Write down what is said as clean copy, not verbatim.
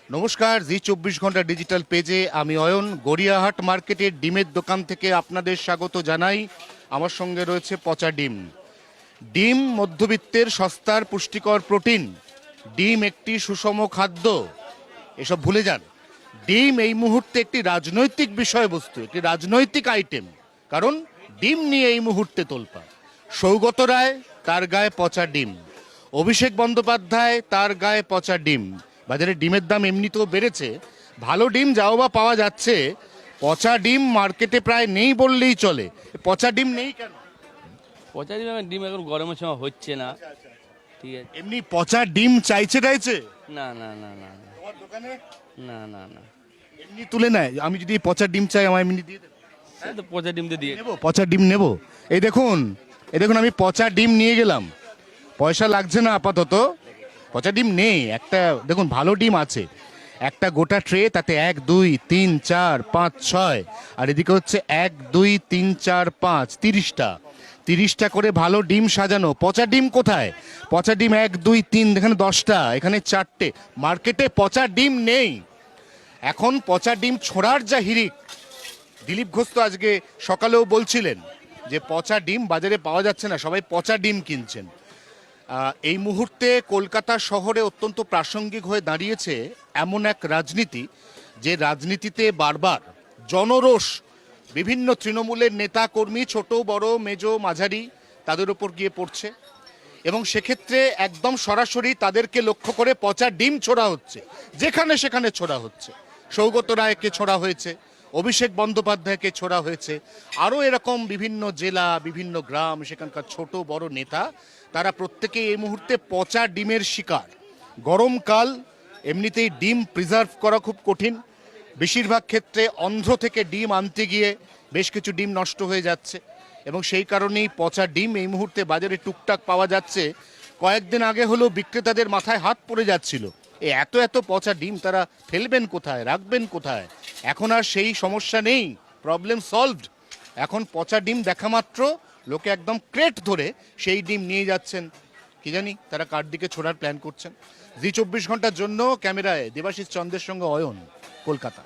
নমস্কার, জি 24 ঘন্টা ডিজিটাল পেজে আমি অয়ন গড়িয়াহাট মার্কেটের ডিমের দোকান থেকে আপনাদের স্বাগত জানাই। আমার সঙ্গে রয়েছে পচা ডিম। ডিম মধ্যবিত্তের সস্তার পুষ্টিকর প্রোটিন। ডিম একটি সুষম খাদ্য, এসব ভুলে যান। ডিম এই মুহূর্তে একটি রাজনৈতিক বিষয়বস্তু, একটি রাজনৈতিক আইটেম, কারণ ডিম নিয়ে এই মুহূর্তে তোলপাড়। সৌগত রায়, তার গায়ে পচা ডিম। অভিষেক বন্দ্যোপাধ্যায়, তার গায়ে পচা ডিম। বাজারে ডিমের দাম এমনিতেও বেড়েছে, ভালো ডিম যাও বা পাওয়া যাচ্ছে, পচা ডিম মার্কেটে প্রায় নেই বললেই চলে। পচা ডিম নেই কেন? পচা ডিম এখন গরমের সময় হচ্ছে না। ঠিক আছে। এমনি পচা ডিম চাইছে না না না না না তোমার দোকানে না না না এমনি তুলে নেয়? আমি যদি পচা ডিম চাই আমার এমনি দিয়ে দেবে? এই তো পচা ডিম তো দিয়ে নেবো, পচা ডিম নেবো। এই দেখুন, এই দেখুন, আমি পচা ডিম নিয়ে গেলাম, পয়সা লাগছে না আপাতত। পচা ডিম নেই একটা, দেখুন ভালো ডিম আছে একটা গোটা ট্রে, তাতে 1 2 3 4 5 6, আর এদিকে হচ্ছে 1 2 3 4 5 30টা করে ভালো ডিম সাজানো। পচা ডিম কোথায়? পচা ডিম 1 2 3, এখানে 10টা, এখানে 4টে। মার্কেটে পচা ডিম নেই। এখন পচা ডিম ছোড়ার যা হিড়িক, দিলীপ ঘোষ তো আজকে সকালেও বলছিলেন যে পচা ডিম বাজারে পাওয়া যাচ্ছে না, সবাই পচা ডিম কিনছেন। এই মুহূর্তে কলকাতা শহরে অত্যন্ত প্রাসঙ্গিক হয়ে দাঁড়িয়েছে এমন এক রাজনীতি, যে রাজনীতিতে বারবার জনরোষ বিভিন্ন তৃণমূলের নেতা কর্মী, ছোট বড় মেজো মাঝারি, তাদের উপর গিয়ে পড়ছে, এবং সেক্ষেত্রে একদম সরাসরি তাদেরকে লক্ষ্য করে পচা ডিম ছোড়া হচ্ছে, যেখানে সেখানে ছোড়া হচ্ছে। সৌগত রায়কে ছোড়া হয়েছে, অভিষেক বন্দ্যোপাধ্যায়কে ছোড়া হয়েছে, আরও এরকম বিভিন্ন জেলা, বিভিন্ন গ্রাম, সেখানকার ছোট বড় নেতা, তারা প্রত্যেকে এই মুহূর্তে পচা ডিমের শিকার। গরমকাল, এমনিতেই ডিম প্রিজার্ভ করা খুব কঠিন। বেশিরভাগ ক্ষেত্রে অন্ধ্র থেকে ডিম আনতে গিয়ে বেশ কিছু ডিম নষ্ট হয়ে যাচ্ছে, এবং সেই কারণেই পচা ডিম এই মুহূর্তে বাজারে টুকটাক পাওয়া যাচ্ছে। কয়েকদিন আগে হলেও বিক্রেতাদের মাথায় হাত পড়ে যাচ্ছিল, এত এত পচা ডিম তারা ফেলবেন কোথায়, রাখবেন কোথায়। এখন আর সেই সমস্যা নেই, প্রবলেম সলভড। এখন পচা ডিম দেখা মাত্র লোকে একদম ক্রেট ধরে সেই ডিম নিয়ে যাচ্ছেন। কি জানি তারা কার দিকে ছোড়ার প্ল্যান করছেন। জি 24 ঘন্টার জন্য ক্যামেরায় দেবাশিস চন্দ্রের সঙ্গে অয়ন, কলকাতা।